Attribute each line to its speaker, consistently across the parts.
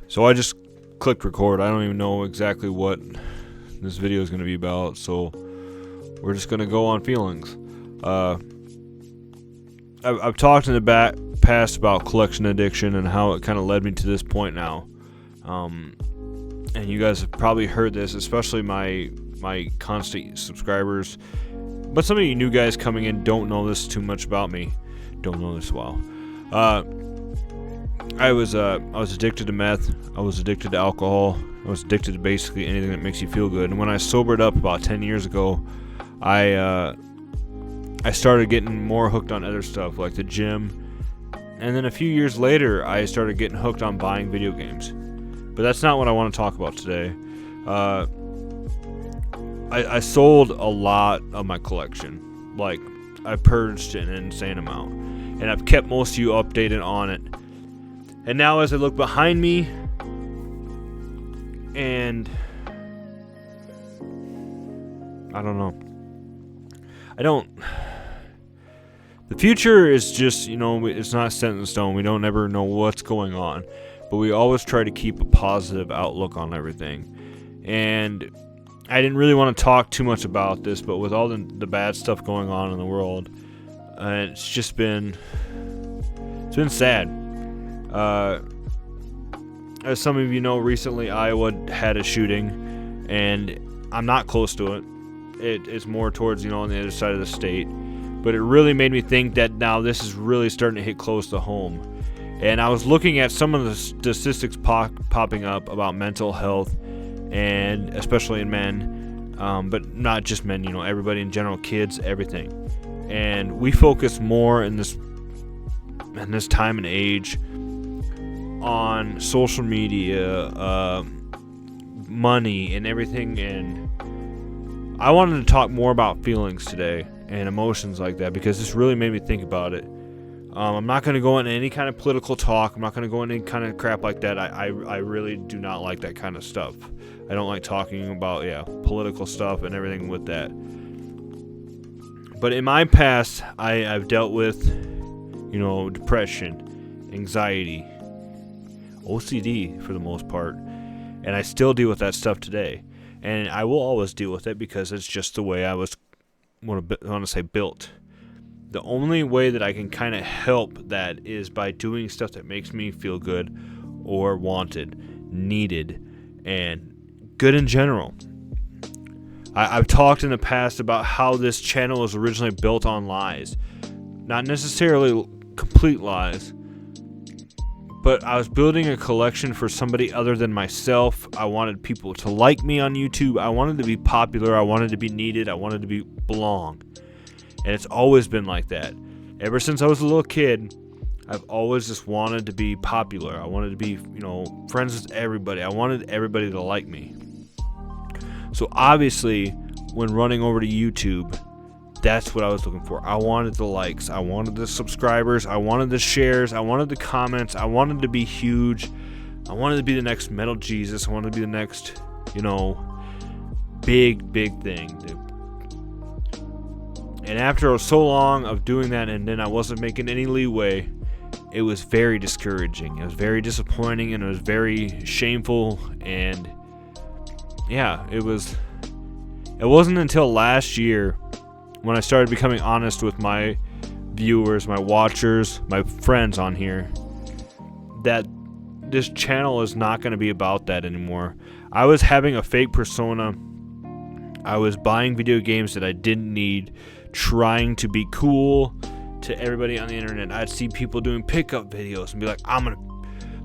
Speaker 1: So I just clicked record. I don't even know exactly what this video is going to be about, so we're just going to go on feelings. I've talked in the past about collection addiction and how it kind of led me to this point now. And you guys have probably heard this, especially my constant subscribers. But some of you new guys coming in don't know this too much about me. Don't know this well. I was addicted to meth. I was addicted to alcohol. I was addicted to basically anything that makes you feel good. And when I sobered up about 10 years ago, I started getting more hooked on other stuff like the gym. And then a few years later, I started getting hooked on buying video games. But that's not what I want to talk about today. I sold a lot of my collection. Like, I purged an insane amount. And I've kept most of you updated on it. And now as I look behind me, and I don't know. The future is just, it's not set in stone. We don't ever know what's going on. But we always try to keep a positive outlook on everything. And I didn't really want to talk too much about this, but with all the bad stuff going on in the world, it's been sad. As some of you know, recently Iowa had a shooting, and I'm not close to it. It's more towards, on the other side of the state. But it really made me think that now this is really starting to hit close to home. And I was looking at some of the statistics popping up about mental health, and especially in men, but not just men, everybody in general, kids, everything. And we focus more in this time and age on social media, money, and everything. And I wanted to talk more about feelings today and emotions like that, because this really made me think about it. I'm not going to go into any kind of political talk. I'm not going to go into any kind of crap like that. I really do not like that kind of stuff. I don't like talking about, political stuff and everything with that. But in my past, I've dealt with, depression, anxiety, OCD for the most part. And I still deal with that stuff today. And I will always deal with it because it's just the way I was, built. The only way that I can kind of help that is by doing stuff that makes me feel good or wanted, needed, and good in general. I've talked in the past about how this channel was originally built on lies. Not necessarily complete lies, but I was building a collection for somebody other than myself. I wanted people to like me on YouTube. I wanted to be popular. I wanted to be needed. I wanted to belong. And it's always been like that. Ever since I was a little kid, I've always just wanted to be popular. I wanted to be, friends with everybody. I wanted everybody to like me. So obviously, when running over to YouTube, that's what I was looking for. I wanted the likes. I wanted the subscribers. I wanted the shares. I wanted the comments. I wanted to be huge. I wanted to be the next Metal Jesus. I wanted to be the next, big thing. And after so long of doing that, and then I wasn't making any leeway, it was very discouraging. It was very disappointing, and it was very shameful. And it wasn't until last year when I started becoming honest with my viewers, my watchers, my friends on here, that this channel is not going to be about that anymore. I was having a fake persona. I was buying video games that I didn't need, trying to be cool to everybody on the internet. I'd see people doing pickup videos and be like,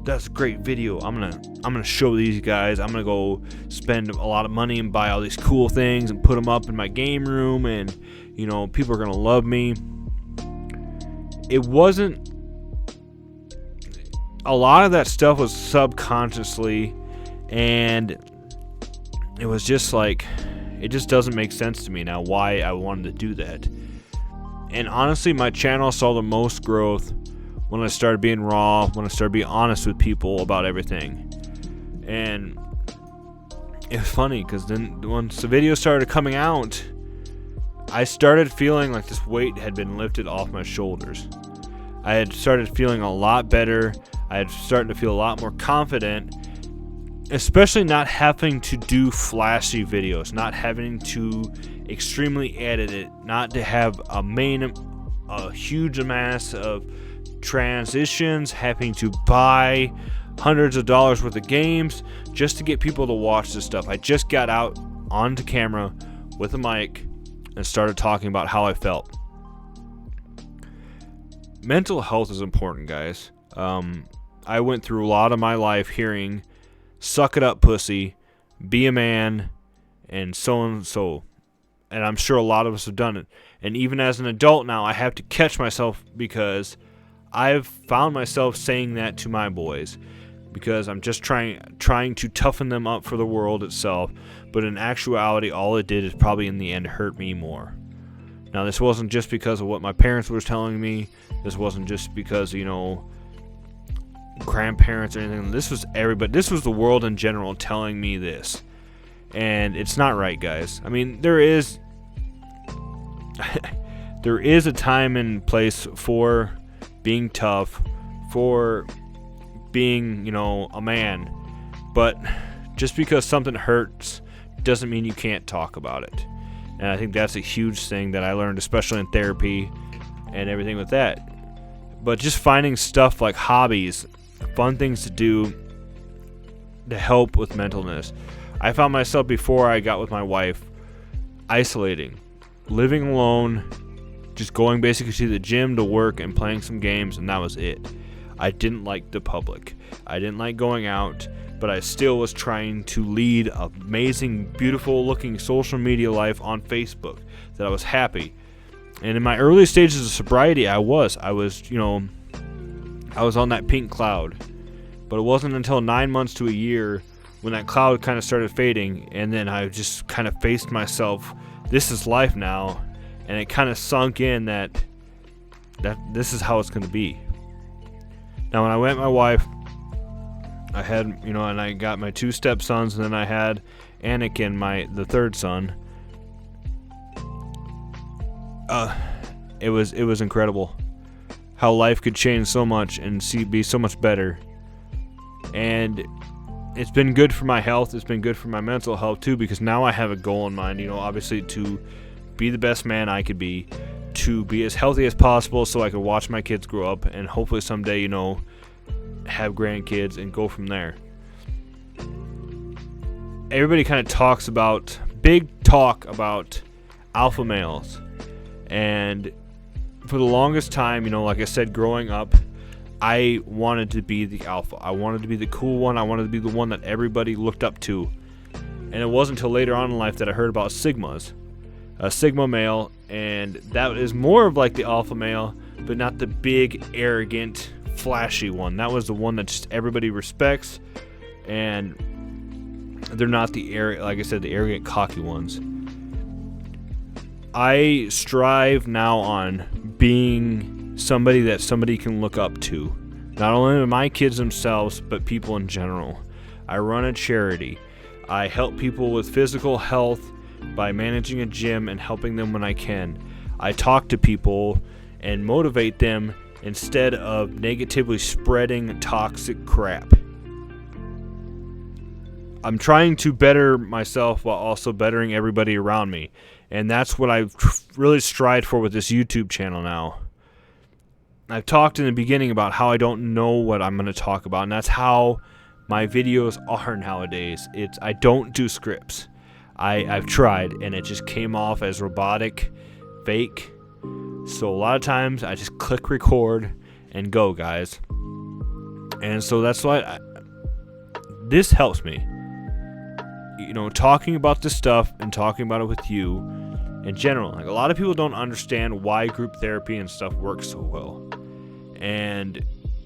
Speaker 1: that's a great video. I'm gonna show these guys. I'm gonna go spend a lot of money and buy all these cool things and put them up in my game room, and people are gonna love me. It wasn't. A lot of that stuff was subconsciously, and it was just like, it just doesn't make sense to me now why I wanted to do that. And honestly, my channel saw the most growth when I started being raw, when I started being honest with people about everything. And it was funny because then once the videos started coming out, I started feeling like this weight had been lifted off my shoulders. I had started feeling a lot better. I had started to feel a lot more confident. especially not having to do flashy videos, not having to extremely edit it, not to have a huge amass of transitions, having to buy hundreds of dollars worth of games just to get people to watch this stuff. I just got out onto camera with a mic and started talking about how I felt. Mental health is important, guys. I went through a lot of my life hearing, suck it up, pussy, be a man, and so and so. And I'm sure a lot of us have done it. And even as an adult now, I have to catch myself because I've found myself saying that to my boys because I'm just trying to toughen them up for the world itself. But in actuality, all it did is probably in the end hurt me more. Now, this wasn't just because of what my parents were telling me. This wasn't just because, grandparents or anything. This was everybody. This was the world in general telling me this. And it's not right, guys. I mean, there is a time and place for being tough, for being, a man. But just because something hurts doesn't mean you can't talk about it. And I think that's a huge thing that I learned, especially in therapy and everything with that. But just finding stuff like hobbies, fun things to do to help with mentalness. I found myself, before I got with my wife, isolating, living alone, just going basically to the gym, to work, and playing some games, and that was it. I didn't like the public. I didn't like going out, but I still was trying to lead an amazing, beautiful-looking social media life on Facebook that I was happy. And in my early stages of sobriety, I was on that pink cloud. But it wasn't until 9 months to a year when that cloud kind of started fading, and then I just kind of faced myself, this is life now, and it kind of sunk in that this is how it's going to be. Now, when I met my wife, I had, and I got my 2 stepsons, and then I had Anakin, the third son. It was incredible how life could change so much and be so much better. And it's been good for my health. It's been good for my mental health too, because now I have a goal in mind, obviously to be the best man I could be, to be as healthy as possible so I could watch my kids grow up and hopefully someday, have grandkids and go from there. Everybody kind of talks about, big talk about alpha males. And for the longest time, like I said, growing up, I wanted to be the alpha. I wanted to be the cool one. I wanted to be the one that everybody looked up to. And it wasn't until later on in life that I heard about sigmas. A sigma male, and that is more of like the alpha male, but not the big, arrogant, flashy one. That was the one that just everybody respects, and they're not the arrogant, cocky ones. I strive now on being somebody that somebody can look up to. Not only my kids themselves, but people in general. I run a charity. I help people with physical health by managing a gym and helping them when I can. I talk to people and motivate them instead of negatively spreading toxic crap. I'm trying to better myself while also bettering everybody around me. And that's what I really strive for with this YouTube channel now. I've talked in the beginning about how I don't know what I'm going to talk about, and that's how my videos are nowadays. I don't do scripts. I've tried, and it just came off as robotic, fake. So a lot of times I just click record and go, guys. And so that's why this helps me. Talking about this stuff and talking about it with you in general. Like, a lot of people don't understand why group therapy and stuff works so well. And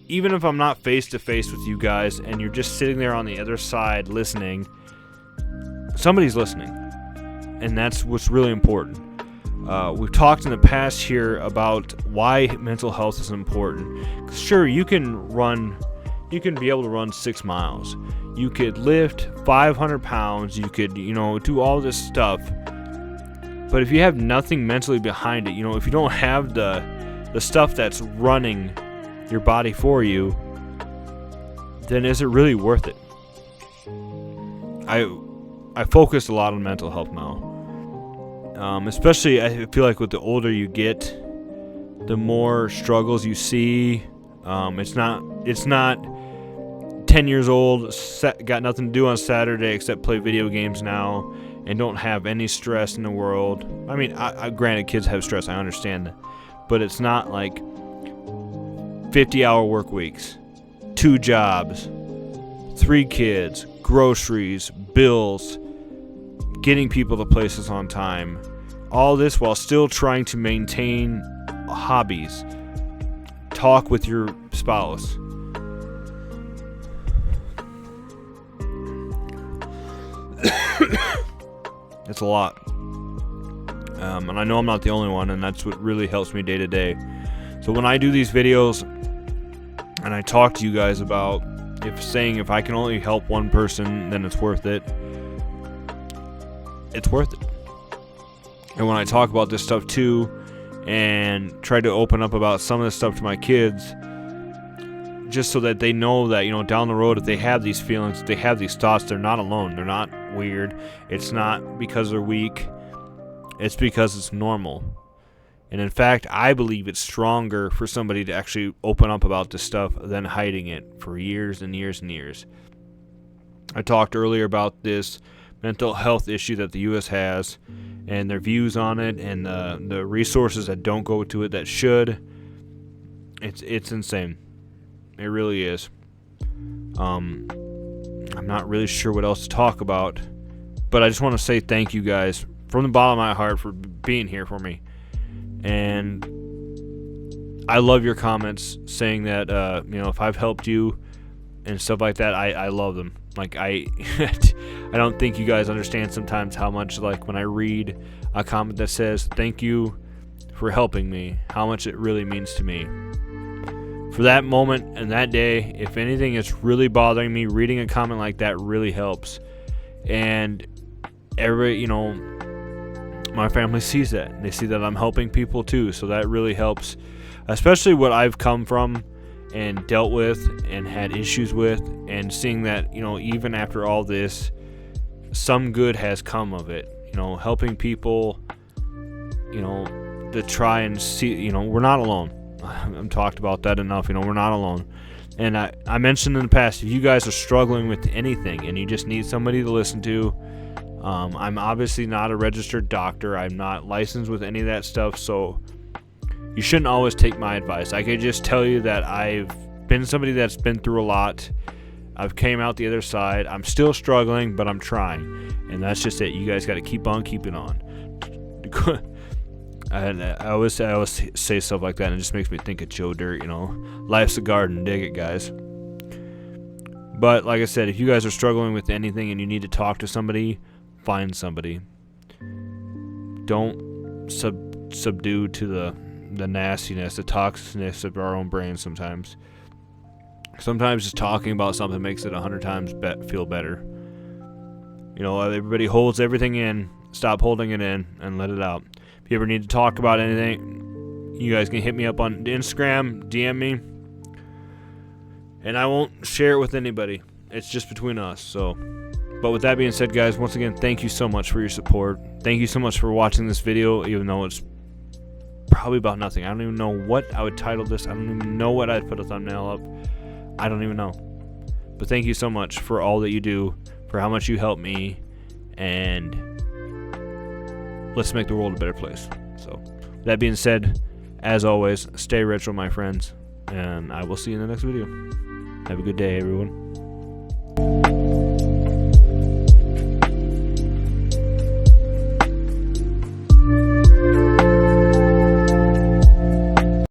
Speaker 1: even if I'm not face to face with you guys and you're just sitting there on the other side listening, somebody's listening. And that's what's really important. We've talked in the past here about why mental health is important. Sure, you can be able to run 6 miles. You could lift 500 pounds. You could, do all this stuff. But if you have nothing mentally behind it, if you don't have the stuff that's running your body for you, then is it really worth it? I focus a lot on mental health now. Especially I feel like with the older you get, the more struggles you see. It's not 10 years old, got nothing to do on Saturday except play video games now, and don't have any stress in the world. I mean, I granted kids have stress, I understand that, but it's not like 50-hour work weeks, 2 jobs, 3 kids, groceries, bills, getting people to places on time. All this while still trying to maintain hobbies. Talk with your spouse. It's a lot. And I know I'm not the only one, and that's what really helps me day to day. So when I do these videos and I talk to you guys about if I can only help one person, then it's worth it. It's worth it. And when I talk about this stuff too, and try to open up about some of this stuff to my kids, just so that they know that, down the road, if they have these feelings, if they have these thoughts, they're not alone. They're not weird. It's not because they're weak. It's because it's normal. And in fact, I believe it's stronger for somebody to actually open up about this stuff than hiding it for years and years and years. I talked earlier about this mental health issue that the U.S. has, and their views on it, and the resources that don't go to it that should. It's insane. It really is. I'm not really sure what else to talk about, but I just want to say thank you guys from the bottom of my heart for being here for me. And I love your comments saying that if I've helped you and stuff like that, I love them. Like I don't think you guys understand sometimes how much, like, when I read a comment that says thank you for helping me, how much it really means to me. For that moment and that day, if anything is really bothering me, reading a comment like that really helps. And every, my family sees that. They see that I'm helping people too, so that really helps. Especially what I've come from and dealt with and had issues with, and seeing that, even after all this, some good has come of it. Helping people, to try and see, we're not alone. I've talked about that enough. We're not alone. And I mentioned in the past, if you guys are struggling with anything and you just need somebody to listen to, I'm obviously not a registered doctor. I'm not licensed with any of that stuff, so you shouldn't always take my advice. I could just tell you that I've been somebody that's been through a lot. I've came out the other side. I'm still struggling, but I'm trying. And that's just it. You guys got to keep on keeping on. And I always say stuff like that, and it just makes me think of Joe Dirt, Life's a garden, dig it, guys. But like I said, if you guys are struggling with anything and you need to talk to somebody, find somebody. Don't subdue to the nastiness, the toxicness of our own brains sometimes. Sometimes just talking about something makes it 100 times feel better. Everybody holds everything in. Stop holding it in and let it out. If you ever need to talk about anything, you guys can hit me up on Instagram, DM me, and I won't share it with anybody. It's just between us. So, but with that being said, guys, once again, thank you so much for your support. Thank you so much for watching this video, even though it's probably about nothing. I don't even know what I would title this. I don't even know what I'd put a thumbnail up. I don't even know. But thank you so much for all that you do, for how much you help me, and let's make the world a better place. So, that being said, as always, stay retro, my friends, and I will see you in the next video. Have a good day, everyone.